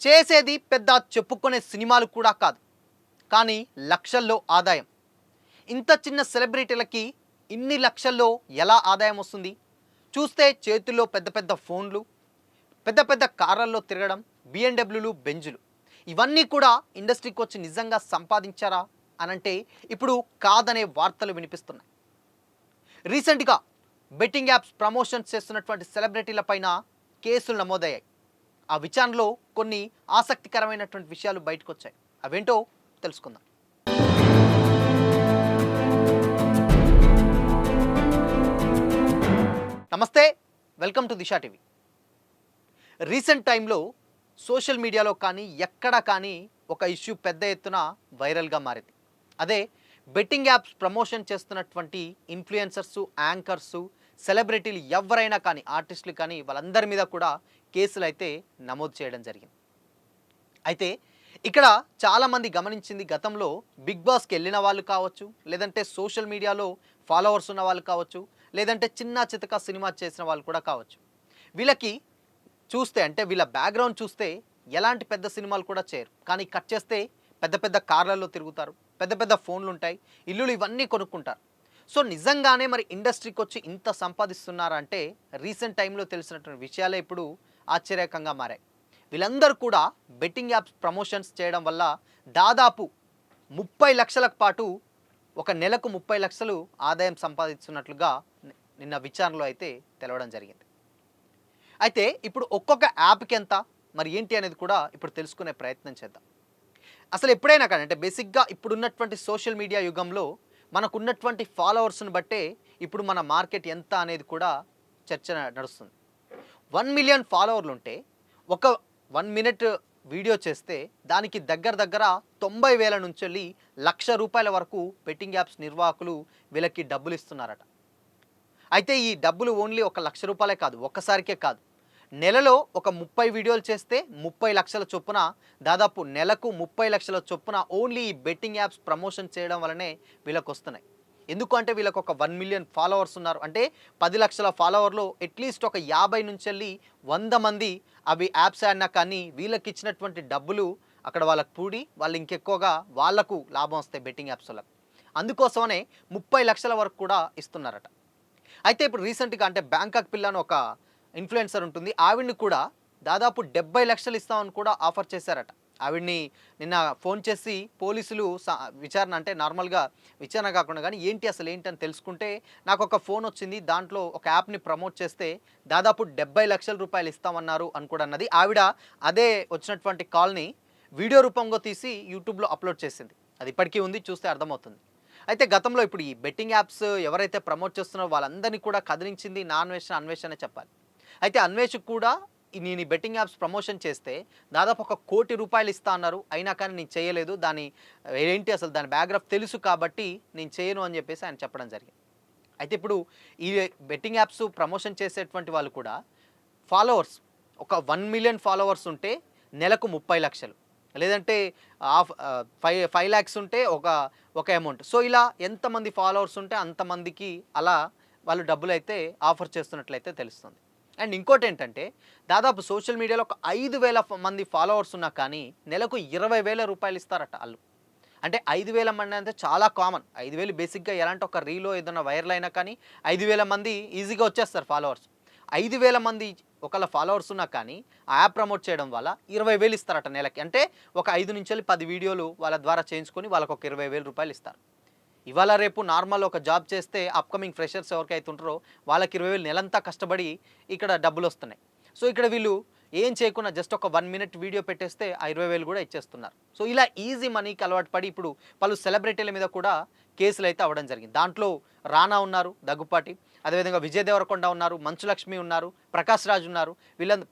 చేసేది పెద్ద చెప్పుకునే సినిమాలు కూడా కాదు. కానీ లక్షల్లో ఆదాయం. ఇంత చిన్న సెలబ్రిటీలకి ఇన్ని లక్షల్లో ఎలా ఆదాయం వస్తుంది? చూస్తే చేతుల్లో పెద్ద పెద్ద ఫోన్లు, పెద్ద పెద్ద కార్‌లలో తిరగడం, బిఎండబ్ల్యూలు, బెంజులు. ఇవన్నీ కూడా ఇండస్ట్రీకి వచ్చి నిజంగా సంపాదించారా అనంటే ఇప్పుడు కాదనే వార్తలు వినిపిస్తున్నాయి. రీసెంట్‌గా బెట్టింగ్ యాప్స్ ప్రమోషన్స్ చేస్తున్నటువంటి సెలబ్రిటీల పైన కేసులు నమోదయ్యాయి. ఆ విచారణలో కొన్ని ఆసక్తికరమైనటువంటి విషయాలు బయటకొచ్చాయి. అవేంటో తెలుసుకుందాం. నమస్తే, welcome to Disha TV. Recent టైంలో సోషల్ మీడియాలో కానీ ఎక్కడ కానీ ఒక ఇష్యూ పెద్ద ఎత్తున వైరల్గా మారింది. అదే బెట్టింగ్ యాప్స్ ప్రమోషన్ చేస్తున్నటువంటి ఇన్ఫ్లుయెన్సర్సు, యాంకర్సు, సెలబ్రిటీలు ఎవరైనా కానీ, ఆర్టిస్టులు కానీ వాళ్ళందరి మీద కూడా కేసులు అయితే నమోదు చేయడం జరిగింది. అయితే ఇక్కడ చాలామంది గమనించింది, గతంలో బిగ్ బాస్కి వెళ్ళిన వాళ్ళు కావచ్చు, లేదంటే సోషల్ మీడియాలో ఫాలోవర్స్ ఉన్న వాళ్ళు కావచ్చు, లేదంటే చిన్న చితక సినిమా చేసిన వాళ్ళు కూడా కావచ్చు. వీళ్ళకి చూస్తే అంటే వీళ్ళ బ్యాక్గ్రౌండ్ చూస్తే ఎలాంటి పెద్ద సినిమాలు కూడా చేయరు. కానీ కట్ చేస్తే పెద్ద పెద్ద కార్లలో తిరుగుతారు, పెద్ద పెద్ద ఫోన్లు ఉంటాయి, ఇల్లులు ఇవన్నీ కొనుక్కుంటారు. సో నిజంగానే మరి ఇండస్ట్రీకి వచ్చి ఇంత సంపాదిస్తున్నారంటే రీసెంట్ టైంలో తెలిసినటువంటి విషయాలే ఇప్పుడు ఆశ్చర్యకంగా మారాయి. వీళ్ళందరూ కూడా బెట్టింగ్ యాప్స్ ప్రమోషన్స్ చేయడం వల్ల దాదాపు 30 లక్షలకు పాటు ఒక నెలకు 30 లక్షలు ఆదాయం సంపాదిస్తున్నట్లుగా నిన్న విచారణలో అయితే తెలవడం జరిగింది. అయితే ఇప్పుడు ఒక్కొక్క యాప్కి ఎంత, మరి ఏంటి అనేది కూడా ఇప్పుడు తెలుసుకునే ప్రయత్నం చేద్దాం. అసలు ఎప్పుడైనా కానీ అంటే బేసిక్గా ఇప్పుడున్నటువంటి సోషల్ మీడియా యుగంలో మనకున్నటువంటి ఫాలోవర్స్ని బట్టే ఇప్పుడు మన మార్కెట్ ఎంత అనేది కూడా చర్చ నడుస్తుంది. 1 మిలియన్ ఫాలోవర్లు ఉంటే ఒక 1 మినిట్ వీడియో చేస్తే దానికి దగ్గర 90,000 నుంచి వెళ్ళి ₹1,00,000 వరకు బెట్టింగ్ యాప్స్ నిర్వాహకులు వీళ్ళకి డబ్బులు ఇస్తున్నారట. అయితే ఈ డబ్బులు ఓన్లీ ₹1,00,000 కాదు, ఒక్కసారికే కాదు. నెలలో ఒక 30 వీడియోలు చేస్తే 30 లక్షల చొప్పున, దాదాపు నెలకు 30 లక్షల చొప్పున ఓన్లీ ఈ బెట్టింగ్ యాప్స్ ప్రమోషన్ చేయడం వల్లనే వీళ్ళకి వస్తున్నాయి. ఎందుకు అంటే వీళ్ళకి ఒక 1 మిలియన్ ఫాలోవర్స్ ఉన్నారు. అంటే 10 లక్షల ఫాలోవర్లు అట్లీస్ట్ ఒక 50 నుంచి వెళ్ళి 100 మంది అవి యాప్స్ ఆడినా కానీ వీళ్ళకి ఇచ్చినటువంటి డబ్బులు అక్కడ వాళ్ళకి పూడి వాళ్ళు ఇంకెక్కువగా వాళ్లకు లాభం వస్తాయి బెట్టింగ్ యాప్స్ వాళ్ళకి. అందుకోసమనే 30 లక్షల వరకు కూడా ఇస్తున్నారట. అయితే ఇప్పుడు రీసెంట్గా అంటే బ్యాంకాక్ పిల్ల అని ఒక ఇన్ఫ్లుయెన్సర్ ఉంటుంది, ఆవిడ్ని కూడా దాదాపు 70 లక్షలు ఇస్తామని కూడా ఆఫర్ చేశారట. ఆవిడ్ని నిన్న ఫోన్ చేసి పోలీసులు విచారణ అంటే నార్మల్గా విచారణ కాకుండా కానీ ఏంటి అసలు ఏంటి అని తెలుసుకుంటే నాకు ఒక ఫోన్ వచ్చింది, దాంట్లో ఒక యాప్ని ప్రమోట్ చేస్తే దాదాపు 70 లక్షల రూపాయలు ఇస్తామన్నారు అని కూడా అన్నది. ఆవిడ అదే వచ్చినటువంటి కాల్ని వీడియో రూపంలో తీసి యూట్యూబ్లో అప్లోడ్ చేసింది. అది ఇప్పటికీ ఉంది, చూస్తే అర్థమవుతుంది. అయితే గతంలో ఇప్పుడు ఈ బెట్టింగ్ యాప్స్ ఎవరైతే ప్రమోట్ చేస్తున్నారో వాళ్ళందరినీ కూడా కదిలించింది నా అన్వేషణ చెప్పాలి. అయితే అన్వేషకు కూడా నేను ఈ బెట్టింగ్ యాప్స్ ప్రమోషన్ చేస్తే దాదాపు ₹1,00,00,000 ఇస్తా అన్నారు, అయినా కానీ నేను చేయలేదు, దాని ఏంటి అసలు దాని బ్యాక్గ్రౌండ్ తెలుసు కాబట్టి నేను చేయను అని చెప్పేసి ఆయన చెప్పడం జరిగింది. అయితే ఇప్పుడు ఈ బెట్టింగ్ యాప్స్ ప్రమోషన్ చేసేటువంటి వాళ్ళు కూడా ఫాలోవర్స్ ఒక 1 మిలియన్ ఫాలోవర్స్ ఉంటే నెలకు 30 లక్షలు, లేదంటే 5 lakhs ఉంటే ఒక అమౌంట్. సో ఇలా ఎంతమంది ఫాలోవర్స్ ఉంటే అంతమందికి అలా వాళ్ళు డబ్బులు అయితే ఆఫర్ చేస్తున్నట్లయితే తెలుస్తుంది. అండ్ ఇంకోటి ఏంటంటే దాదాపు సోషల్ మీడియాలో ఒక 5,000 మంది ఫాలోవర్స్ ఉన్నా కానీ నెలకు ₹20,000 ఇస్తారట వాళ్ళు. అంటే 5,000 మంది అంటే చాలా కామన్. 5,000 బేసిక్గా ఎలాంటి ఒక రీలో ఏదైనా వైరల్ అయినా కానీ 5,000 మంది ఈజీగా వచ్చేస్తారు ఫాలోవర్స్. 5,000 మంది ఒకళ్ళ ఫాలోవర్స్ ఉన్నా కానీ ఆ యాప్ ప్రమోట్ చేయడం వల్ల 20,000 ఇస్తారట నెలకి. అంటే ఒక 5 నుంచి 10 వీడియోలు వాళ్ళ ద్వారా చేయించుకొని వాళ్ళకు ఒక ₹20,000 ఇస్తారు. ఇవాళ రేపు నార్మల్ ఒక జాబ్ చేస్తే అప్కమింగ్ ఫ్రెషర్స్ ఎవరికైతే ఉంటారో వాళ్ళకి 20,000 నెలంతా కష్టపడి ఇక్కడ డబ్బులు వస్తున్నాయి. సో ఇక్కడ వీళ్ళు ఏం చేయకుండా జస్ట్ ఒక 1 మినిట్ వీడియో పెట్టేస్తే ఆ 20,000 కూడా ఇచ్చేస్తున్నారు. సో ఇలా ఈజీ మనీకి అలవాటు పడి ఇప్పుడు పలు సెలబ్రిటీల మీద కూడా కేసులు అయితే అవ్వడం జరిగింది. దాంట్లో రానా ఉన్నారు, దగ్గుపాటి, అదేవిధంగా విజయ్ దేవరకొండ ఉన్నారు, మంచు లక్ష్మి ఉన్నారు, ప్రకాష్ రాజ్ ఉన్నారు,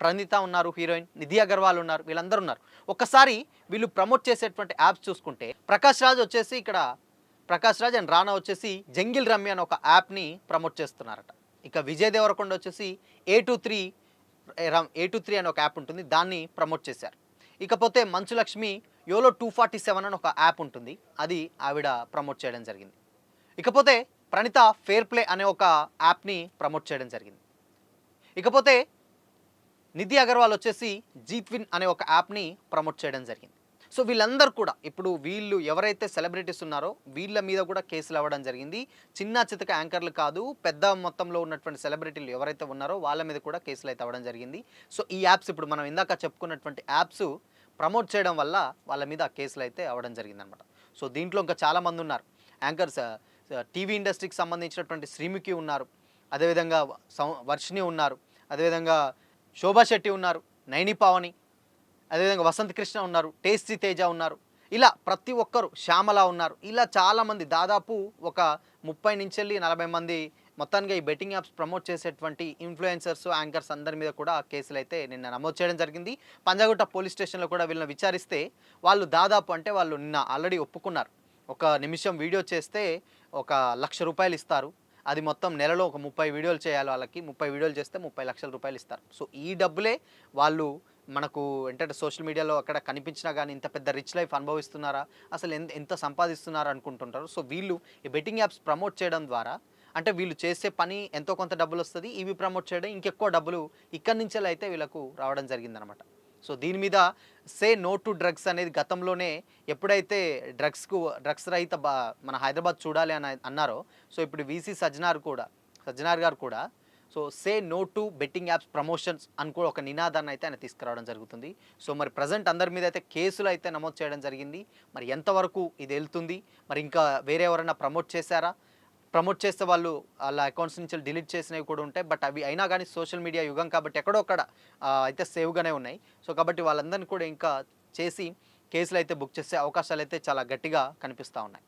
ప్రణీత ఉన్నారు, హీరోయిన్ నిధి అగర్వాల్ ఉన్నారు, వీళ్ళందరూ ఉన్నారు. ఒక్కసారి వీళ్ళు ప్రమోట్ చేసేటువంటి యాప్స్ చూసుకుంటే ప్రకాష్ రాజ్ అండ్ రానా వచ్చేసి జంగిల్ రమ్య అని ఒక యాప్ని ప్రమోట్ చేస్తున్నారట. ఇక విజయ్ దేవరకొండ వచ్చేసి A23 అని ఒక యాప్ ఉంటుంది, దాన్ని ప్రమోట్ చేశారు. ఇకపోతే మంచు లక్ష్మి యోలో 247 అని ఒక యాప్ ఉంటుంది, అది ఆవిడ ప్రమోట్ చేయడం జరిగింది. ఇకపోతే ప్రణీత ఫేర్ ప్లే అనే ఒక యాప్ని ప్రమోట్ చేయడం జరిగింది. ఇకపోతే నిధి అగర్వాల్ వచ్చేసి జీట్విన్ అనే ఒక యాప్ని ప్రమోట్ చేయడం జరిగింది. సో వీళ్ళందరూ కూడా ఇప్పుడు వీళ్ళు ఎవరైతే సెలబ్రిటీస్ ఉన్నారో వీళ్ళ మీద కూడా కేసులు అవ్వడం జరిగింది. చిన్న చితక యాంకర్లు కాదు, పెద్ద మొత్తంలో ఉన్నటువంటి సెలబ్రిటీలు ఎవరైతే ఉన్నారో వాళ్ళ మీద కూడా కేసులు అయితే అవ్వడం జరిగింది. సో ఈ యాప్స్ ఇప్పుడు మనం ఇందాక చెప్పుకున్నటువంటి యాప్స్ ప్రమోట్ చేయడం వల్ల వాళ్ళ మీద కేసులు అయితే అవ్వడం జరిగిందనమాట. సో దీంట్లో ఇంకా చాలామంది ఉన్నారు. యాంకర్స్ టీవీ ఇండస్ట్రీకి సంబంధించినటువంటి శ్రీముఖి ఉన్నారు, అదేవిధంగా వర్షిణి ఉన్నారు, అదేవిధంగా శోభా శెట్టి ఉన్నారు, నైని పావని, అదేవిధంగా వసంత్ కృష్ణ ఉన్నారు, టేస్టీ తేజ ఉన్నారు. ఇలా ప్రతి ఒక్కరు, శ్యామల ఉన్నారు. ఇలా చాలామంది దాదాపు ఒక 30-40 మంది మొత్తానికి ఈ బెట్టింగ్ యాప్స్ ప్రమోట్ చేసేటువంటి ఇన్ఫ్లుయెన్సర్స్, యాంకర్స్ అందరి మీద కూడా కేసులు అయితే నిన్న నమోదు చేయడం జరిగింది. పంజాగుట్ట పోలీస్ స్టేషన్లో కూడా వీళ్ళని విచారిస్తే వాళ్ళు దాదాపు అంటే వాళ్ళు నిన్న ఆల్రెడీ ఒప్పుకున్నారు. ఒక నిమిషం వీడియో చేస్తే ఒక ₹1,00,000 ఇస్తారు. అది మొత్తం నెలలో ఒక 30 వీడియోలు చేయాలి వాళ్ళకి. 30 వీడియోలు చేస్తే ₹30,00,000 ఇస్తారు. సో ఈ డబ్బులే వాళ్ళు మనకు ఏంటంటే సోషల్ మీడియాలో అక్కడ కనిపించినా కానీ ఇంత పెద్ద రిచ్ లైఫ్ అనుభవిస్తున్నారా, అసలు ఎంత సంపాదిస్తున్నారా అనుకుంటుంటారు. సో వీళ్ళు ఈ బెట్టింగ్ యాప్స్ ప్రమోట్ చేయడం ద్వారా అంటే వీళ్ళు చేసే పని ఎంతో కొంత డబ్బులు వస్తుంది, ఇవి ప్రమోట్ చేయడం ఇంకెక్కువ డబ్బులు ఇక్కడి నుంచే అయితే వీళ్ళకు రావడం జరిగిందనమాట. సో దీని మీద సే నో టు డ్రగ్స్ అనేది గతంలోనే ఎప్పుడైతే డ్రగ్స్ రహిత మన హైదరాబాద్ చూడాలి అని అన్నారో, సో ఇప్పుడు వీసీ సజ్జనార్ గారు కూడా so say no to betting apps promotions అని కూడా ఒక నినాదాన్ని అయితే ఆయన తీసుకురావడం జరుగుతుంది. సో మరి ప్రజెంట్ అందరి మీద అయితే కేసులు అయితే నమోదు చేయడం జరిగింది. మరి ఎంతవరకు ఇది వెళ్తుంది, మరి ఇంకా వేరే ఎవరైనా ప్రమోట్ చేశారా, ప్రమోట్ చేస్తే వాళ్ళు వాళ్ళ అకౌంట్స్ నుంచి డిలీట్ చేసినవి కూడా ఉంటాయి. బట్ అవి అయినా కానీ సోషల్ మీడియా యుగం కాబట్టి ఎక్కడో అక్కడ అయితే సేవ్గానే ఉన్నాయి. సో కాబట్టి వాళ్ళందరినీ కూడా ఇంకా చేసి కేసులు అయితే బుక్ చేసే అవకాశాలు అయితే చాలా గట్టిగా కనిపిస్తూ ఉన్నాయి.